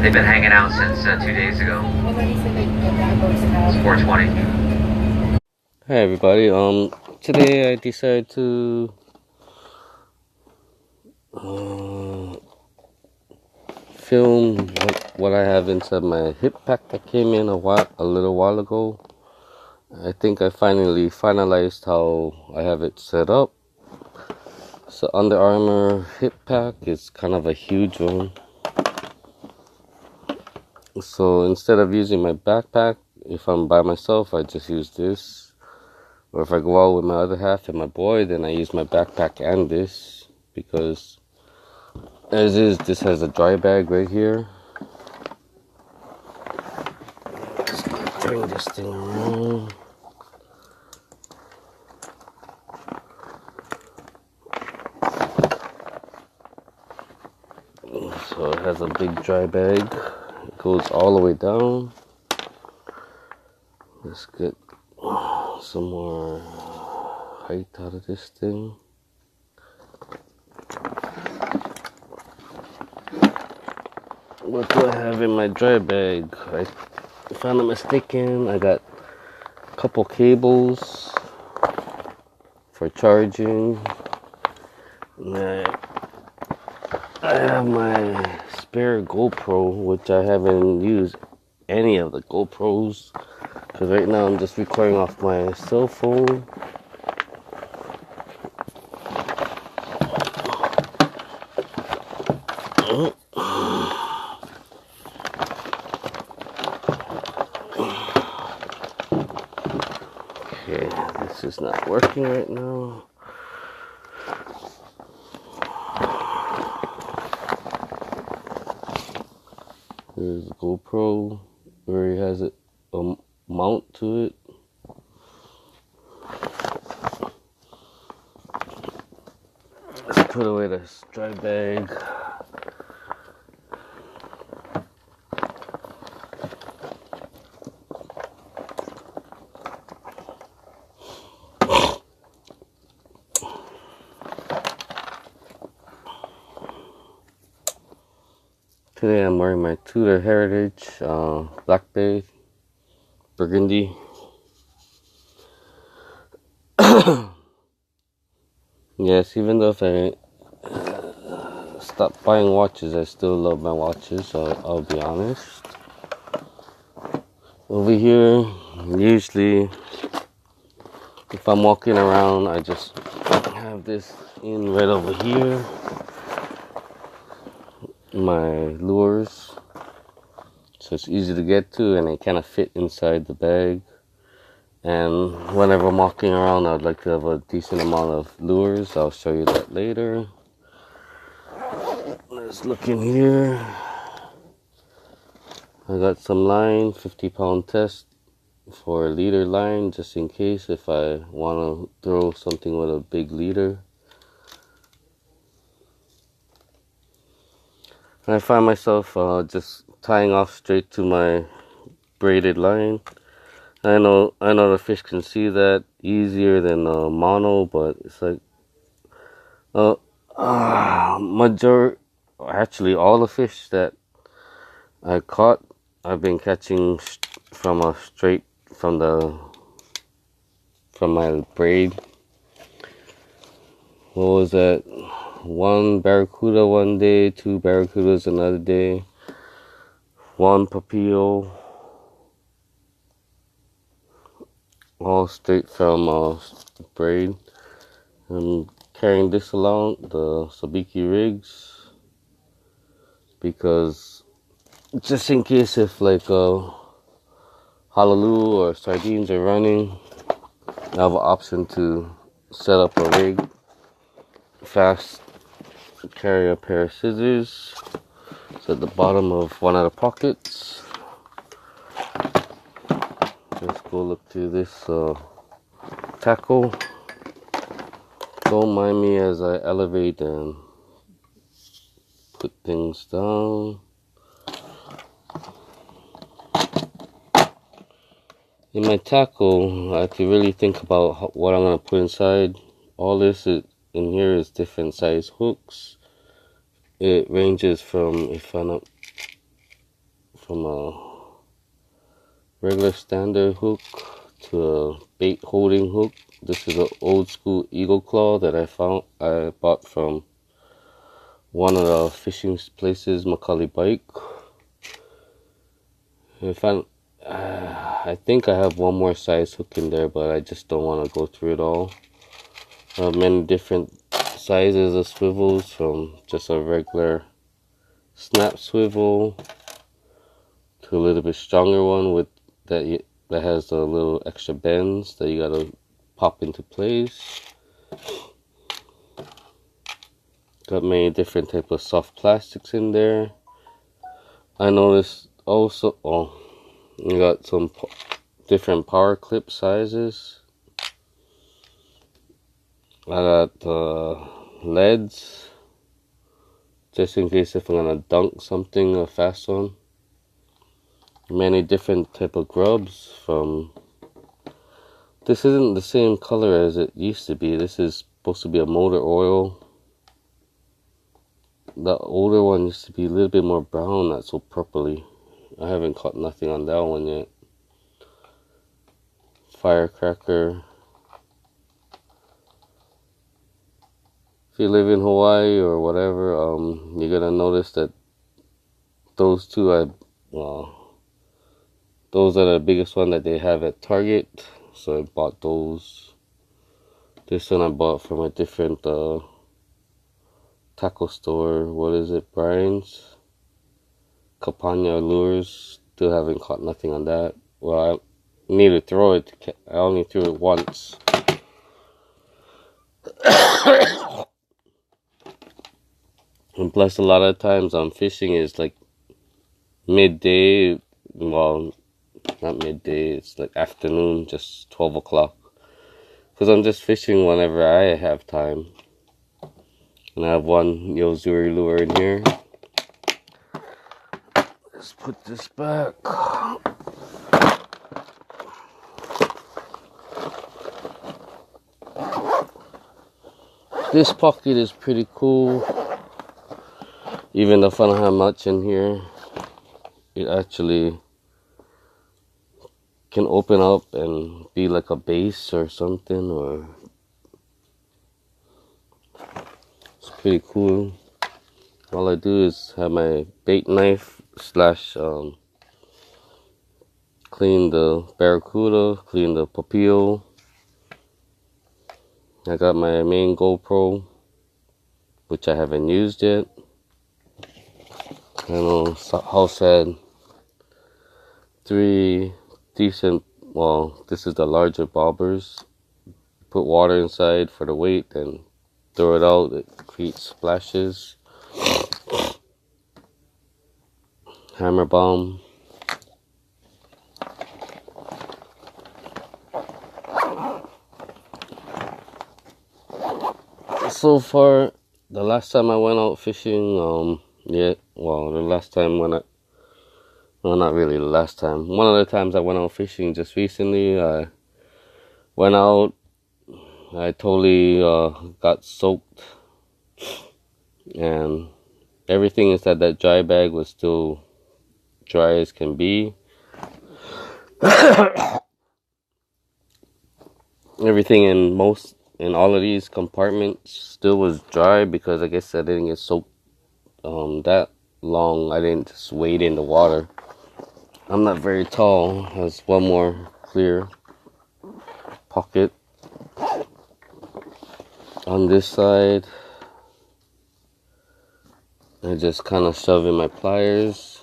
They've been hanging out since 2 days ago. It's 4:20. Hi everybody. Today I decided to film what I have inside my hip pack that came in a little while ago. I think I finally finalized how I have it set up. So Under Armour hip pack is kind of a huge one. So instead of using my backpack, if I'm by myself, I just use this. Or if I go out with my other half and my boy, then I use my backpack and this, because as is, this has a dry bag right here. Let's turn this thing around. So it has a big dry bag. It goes all the way down. Let's get some more height out of this thing. What do I have in my dry bag? If I'm not mistaken, I got a couple cables for charging. And I have my spare GoPro, which I haven't used any of the GoPros, because right now I'm just recording off my cell phone. Okay, this is not working right now. Here's the GoPro where it has a mount to it. Let's put away this dry bag. Today I'm wearing my Tudor Heritage Black Bay Burgundy. Yes, even though if I stopped buying watches, I still love my watches, so I'll be honest. Over here, usually if I'm walking around, I just have this in right over here. My lures, so it's easy to get to and it kind of fit inside the bag. And whenever I'm walking around, I'd like to have a decent amount of lures. I'll show you that later. Let's look in here. I got some line, 50-pound test for a leader line, just in case if I want to throw something with a big leader. And I find myself just tying off straight to my braided line. I know the fish can see that easier than mono, but it's like actually all the fish that I caught, I've been catching from my braid. What was that? One barracuda one day, two barracudas another day, one papillo, all straight from braid. I'm carrying this along, the Sabiki rigs, because just in case if like Hallelujah or sardines are running, I have an option to set up a rig fast. Carry a pair of scissors. It's at the bottom of one of the pockets. Let's go look through this tackle. Don't mind me as I elevate and put things down. In my tackle, I have to really think about what I'm going to put inside. All this in here is different size hooks. It ranges from, if I'm not from a regular standard hook to a bait holding hook. This is an old school Eagle Claw that I bought from one of the fishing places, Macaulay Bike. I think I have one more size hook in there, but I just don't want to go through it all. I have many different sizes of swivels, from just a regular snap swivel to a little bit stronger one with that has a little extra bends that you gotta pop into place. Got many different type of soft plastics in there. I noticed also, you got some different power clip sizes. I got leads, just in case if I'm gonna dunk something, a fast one. Many different type of grubs. From this isn't the same color as it used to be. This is supposed to be a motor oil. The older one used to be a little bit more brown, not so purpley. I haven't caught nothing on that one yet. Firecracker. If you live in Hawaii or whatever, you're gonna notice that those two those are the biggest one that they have at Target. So I bought those. This one I bought from a different tackle store. What is it? Brian's Capania Lures. Still haven't caught nothing on that. Well, I need to throw it. I only threw it once. And plus, a lot of times I'm fishing is like midday. Well, not midday. It's like afternoon, just 12 o'clock. Because I'm just fishing whenever I have time. And I have one Yo-Zuri lure in here. Let's put this back. This pocket is pretty cool. Even if I don't have much in here, it actually can open up and be like a base or something, or it's pretty cool. All I do is have my bait knife slash clean the barracuda, clean the papio. I got my main GoPro, which I haven't used yet. I know House had 3 decent, well, this is the larger bobbers. Put water inside for the weight and throw it out. It creates splashes. Hammer bomb. So far, the last time I went out fishing, the last time well, not really the last time. One of the times I went out fishing just recently, I went out, I totally got soaked, and everything inside that dry bag was still dry as can be. Everything in all of these compartments still was dry, because I guess I didn't get soaked that long. I didn't just wade in the water. I'm not very tall. Has one more clear pocket. On this side, I just kind of shove in my pliers.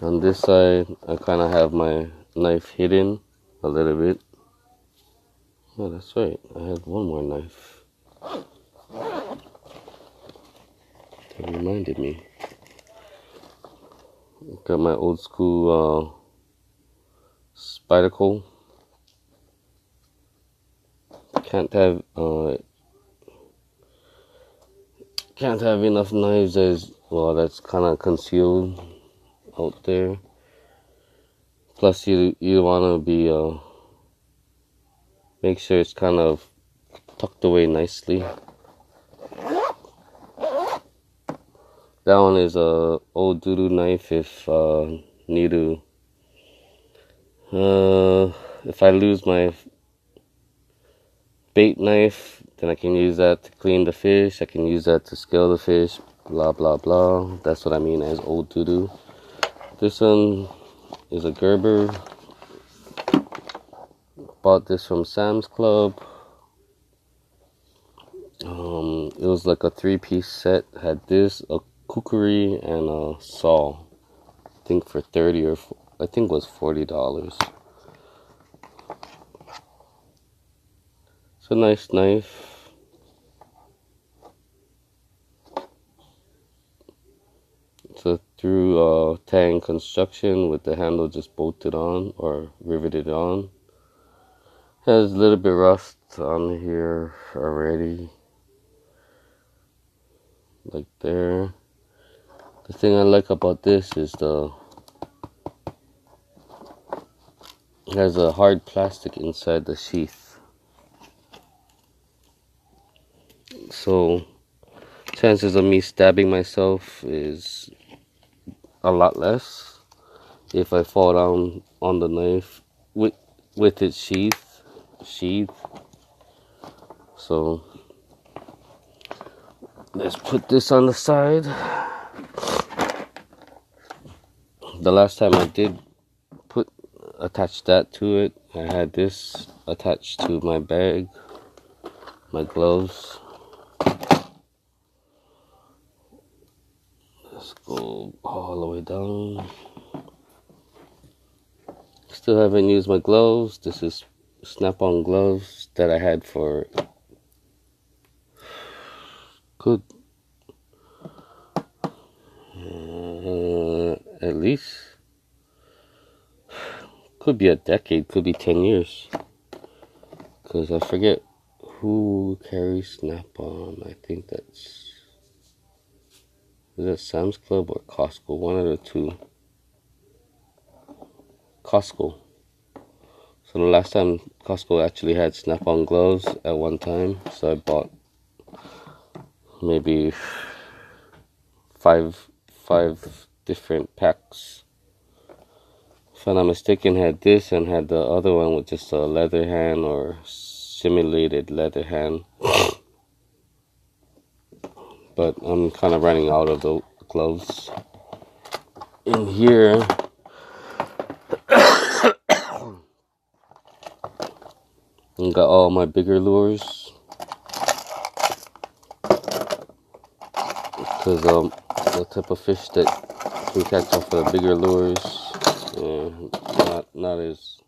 On this side, I kind of have my knife hidden a little bit. Oh, that's right. I had one more knife. That reminded me. Got my old school Spyderco. Can't have enough knives that's kind of concealed out there. Plus, you want to be make sure it's kind of tucked away nicely. That one is a old doodoo knife if need to. If I lose my bait knife, then I can use that to clean the fish. I can use that to scale the fish. Blah blah blah. That's what I mean as old doodoo. This one is a Gerber. Bought this from Sam's Club. It was like a 3-piece set. Had this, a kukri, and a saw. I think for $30 or I think it was $40. It's a nice knife. It's a through tang construction with the handle just bolted on or riveted on. Has a little bit rust on here already. Like there. The thing I like about this is it has a hard plastic inside the sheath. So chances of me stabbing myself is a lot less if I fall down on the knife with its sheath. So let's put this on the side. The last time I did attach that to it, I had this attached to my bag, my gloves. Let's go all the way down. Still haven't used my gloves. This is Snap-on gloves that I had for good at least could be a decade, could be 10 years, because I forget who carries Snap-on. I think is it Sam's Club or Costco, one of the two. Costco. So the last time Costco actually had Snap-on gloves at one time, so I bought maybe five different packs. If I'm not mistaken, had this and had the other one with just a leather hand or simulated leather hand. But I'm kind of running out of the gloves. In here, I got all my bigger lures. Because the type of fish that can catch off of the bigger lures, not as,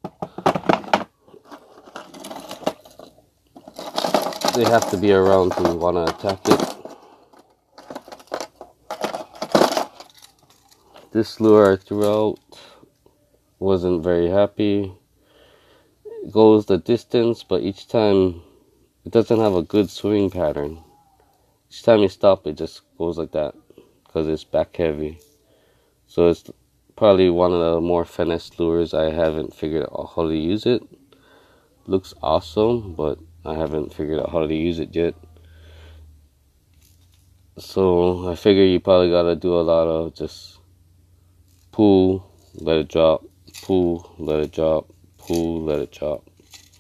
they have to be around to want to attack it. This lure I threw out, wasn't very happy. It goes the distance, but each time it doesn't have a good swimming pattern. Each time you stop, it just goes like that because it's back heavy. So it's probably one of the more finesse lures. I haven't figured out how to use it. Looks awesome, but I haven't figured out how to use it yet. So I figure you probably gotta do a lot of just pull, let it drop, pull, let it drop, pull, let it drop.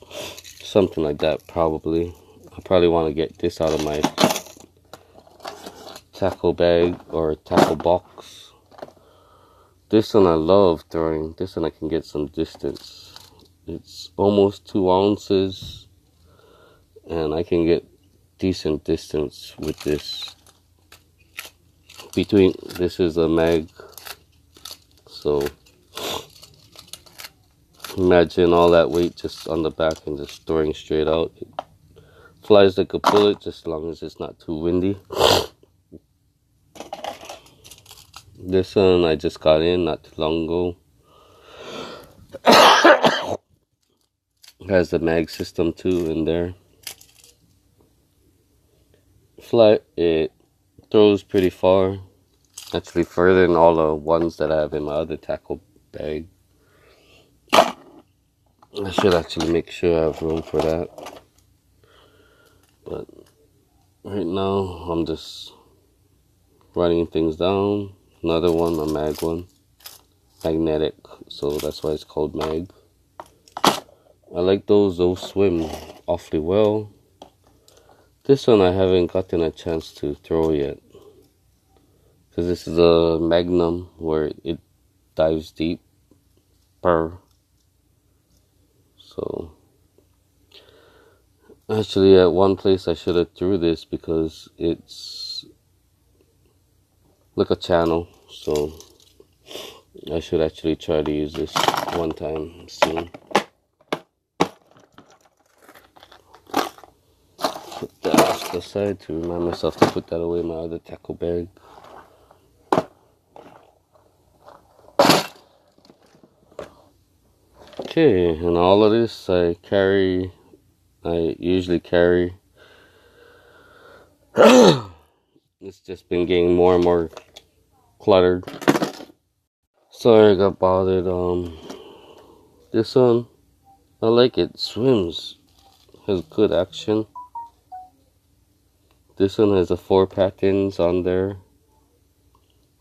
Something like that probably. I probably want to get this out of my tackle bag or tackle box. This one I love throwing. This one I can get some distance. It's almost 2 ounces and I can get decent distance with this. This is a mag, so imagine all that weight just on the back and just throwing straight out. It flies like a bullet just as long as it's not too windy. This one I just got in not too long ago. Has the mag system too in there. It throws pretty far. Actually further than all the ones that I have in my other tackle bag. I should actually make sure I have room for that. But right now I'm just running things down. Another one, a mag one, magnetic, so that's why it's called mag. I like those swim awfully well. This one I haven't gotten a chance to throw yet, because this is a Magnum where it dives deep. So actually at one place I should have threw this because it's like a channel, so I should actually try to use this one time soon. Put that off the side to remind myself to put that away in my other tackle bag. Okay, and all of this I usually carry. It's just been getting more and more cluttered. Sorry I got bothered. This one, I like it. Swims, has good action. This one has the 4 patterns on there.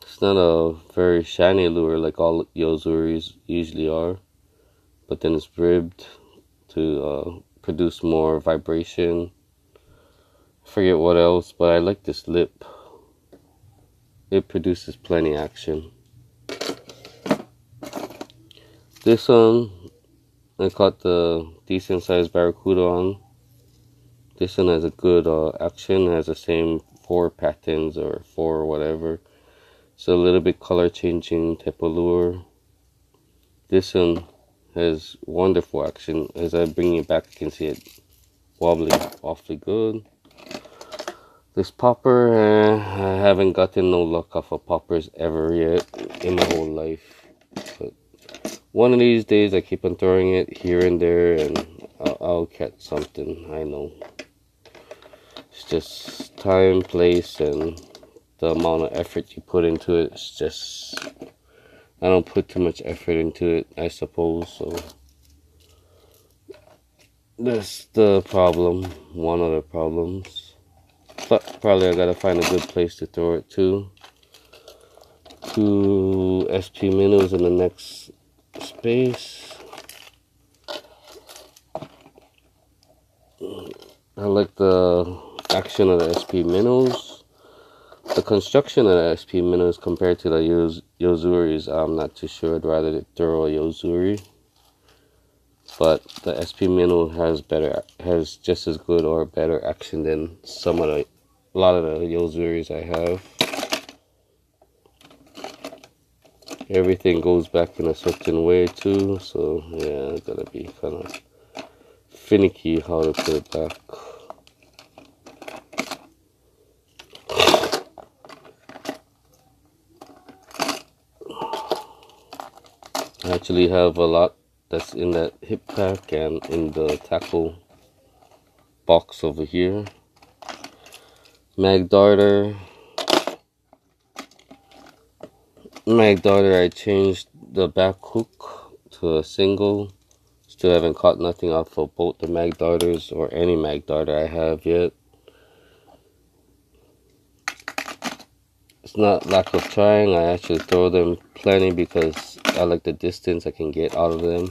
It's not a very shiny lure like all Yo-Zuris usually are, but then it's ribbed to produce more vibration. I forget what else, but I like this lip. It produces plenty action. This one, I caught the decent sized Barracuda on. This one has a good action, has the same 4 patterns or 4 whatever. It's a little bit color changing type of lure. This one has wonderful action. As I bring it back, you can see it wobbling awfully good. This popper, I haven't gotten no luck off of poppers ever yet in my whole life. But one of these days I keep on throwing it here and there and I'll catch something, I know. It's just time, place, and the amount of effort you put into it. It's just, I don't put too much effort into it, I suppose, so that's the problem, one of the problems. But probably I gotta find a good place to throw it to. 2 SP minnows in the next space. I like the action of the SP minnows. The construction of the SP minnows compared to the Yo-Zuris, I'm not too sure. I'd rather throw a Yo-Zuri. But the SP minnow has just as good or better action than a lot of the Yo-Zuris I have. Everything goes back in a certain way too, so yeah, I gotta be kind of finicky how to put it back. I actually have a lot that's in that hip pack and in the tackle box over here. Mag darter, I changed the back hook to a single. Still haven't caught nothing off of both the mag darters or any mag darter I have yet. It's not lack of trying. I actually throw them plenty because I like the distance I can get out of them.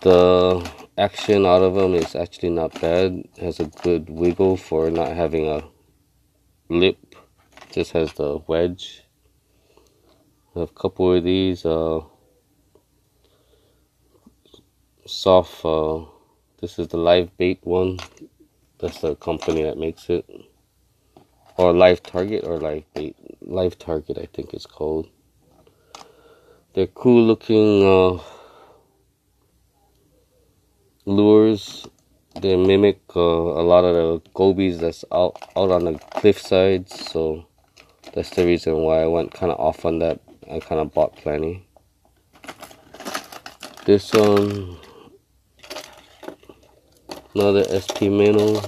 The action out of them is actually not bad. It has a good wiggle for not having a lip. Just has the wedge. I have a couple of these soft, this is the Live Bait one. That's the company that makes it. Or Live Target or Live Bait. Live Target, I think it's called. They're cool looking lures. They mimic a lot of the gobies that's out on the cliff sides, so that's the reason why I went kind of off on that. I kind of bought plenty. This one, another SP minnow.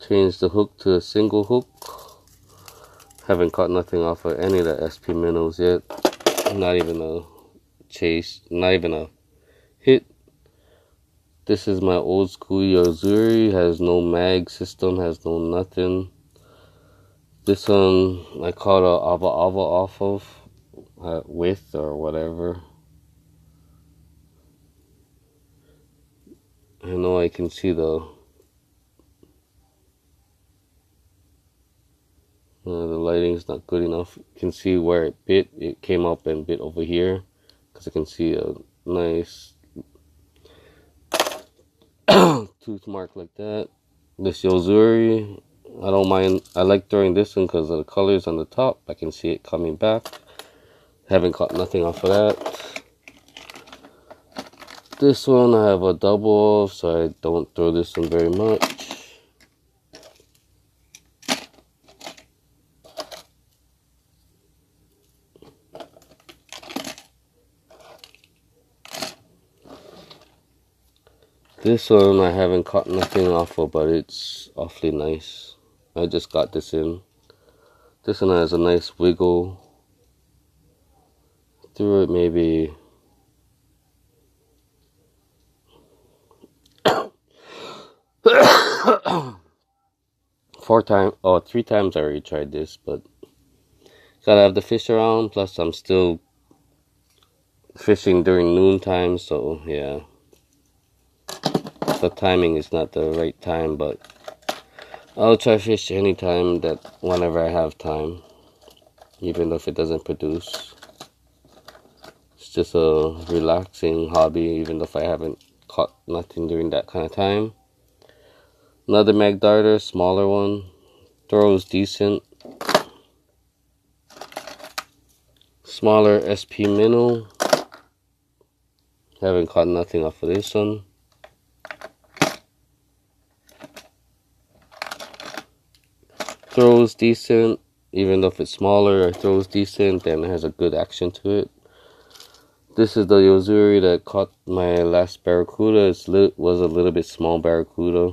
Changed the hook to a single hook. Haven't caught nothing off of any of the SP minnows yet. Not even a chase, not even a hit. This is my old school Yozuri. Has no mag system, has no nothing. This one I caught a Ava Ava off of with or whatever. I know I can see the lighting's not good enough. You can see where it bit. It came up and bit over here because I can see a nice tooth mark like that. This Yozuri, I don't mind. I like throwing this one because of the colors on the top. I can see it coming back. Haven't caught nothing off of that. This one I have a double, so I don't throw this one very much. This one I haven't caught nothing off of, but it's awfully nice. I just got this in. This one has a nice wiggle. Threw it maybe 3 times I already tried this, but gotta have the fish around, plus I'm still fishing during noon time, so yeah. The timing is not the right time, but I'll try fish anytime whenever I have time, even if it doesn't produce. It's just a relaxing hobby, even if I haven't caught nothing during that kind of time. Another mag darter, smaller one, throws decent. Smaller SP minnow. Haven't caught nothing off of this one. Throws decent, even though if it's smaller, it throws decent and it has a good action to it. This is the Yozuri that caught my last barracuda. It was a little bit small barracuda.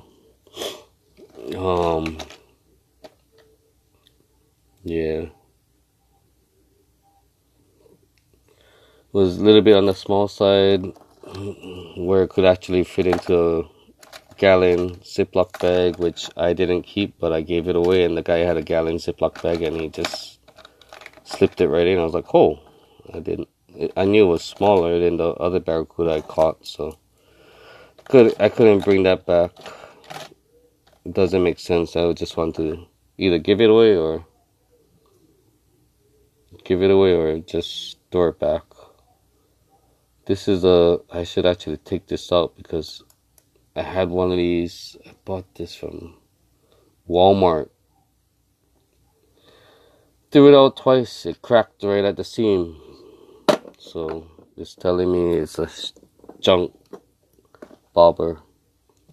Yeah. Was a little bit on the small side, where it could actually fit into a gallon Ziploc bag, which I didn't keep, but I gave it away, and the guy had a gallon Ziploc bag and he just slipped it right in. I was like, oh, I knew it was smaller than the other barracuda I caught, so I couldn't bring that back. It doesn't make sense. I would just want to either give it away or just store it back. This is I should actually take this out because I had one of these. I bought this from Walmart. Threw it out twice. It cracked right at the seam. So it's telling me it's a junk bobber.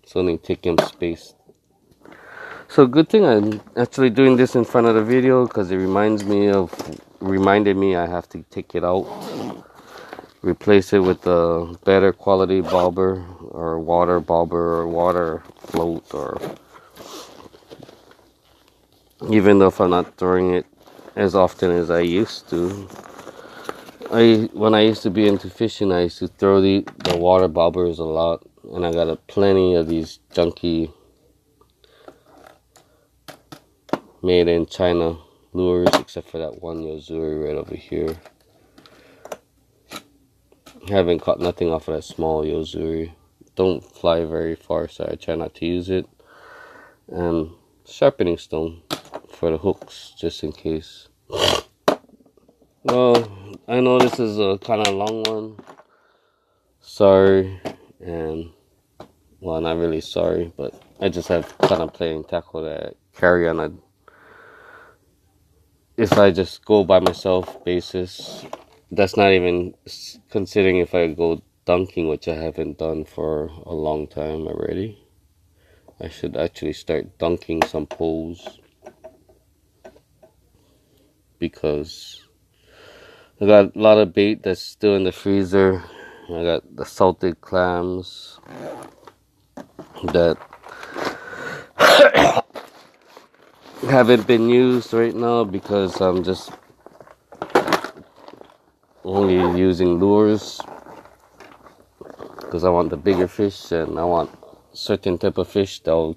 It's only taking up space. So good thing I'm actually doing this in front of the video because it reminded me I have to take it out. Replace it with a better quality bobber or water bobber or water float, or even though if I'm not throwing it as often as I used to. When I used to be into fishing, I used to throw the water bobbers a lot, and I got plenty of these junky made in China lures, except for that one Yozuri right over here. Haven't caught nothing off of that small Yozuri. Don't fly very far, so I try not to use it. And sharpening stone for the hooks, just in case. Well, I know this is a kind of long one. Sorry, and well, not really sorry, but I just have kind of playing tackle that carry on a, if I just go by myself basis. That's not even considering if I go dunking, which I haven't done for a long time already. I should actually start dunking some poles, because I got a lot of bait that's still in the freezer. I got the salted clams that haven't been used right now because I'm just only using lures. because I want the bigger fish, and I want certain type of fish that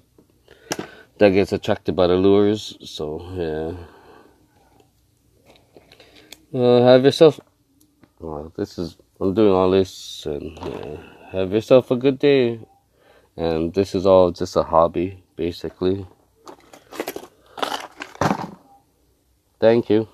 gets attracted by the lures. So yeah, have yourself. Well, I'm doing all this, and have yourself a good day. And this is all just a hobby, basically. Thank you.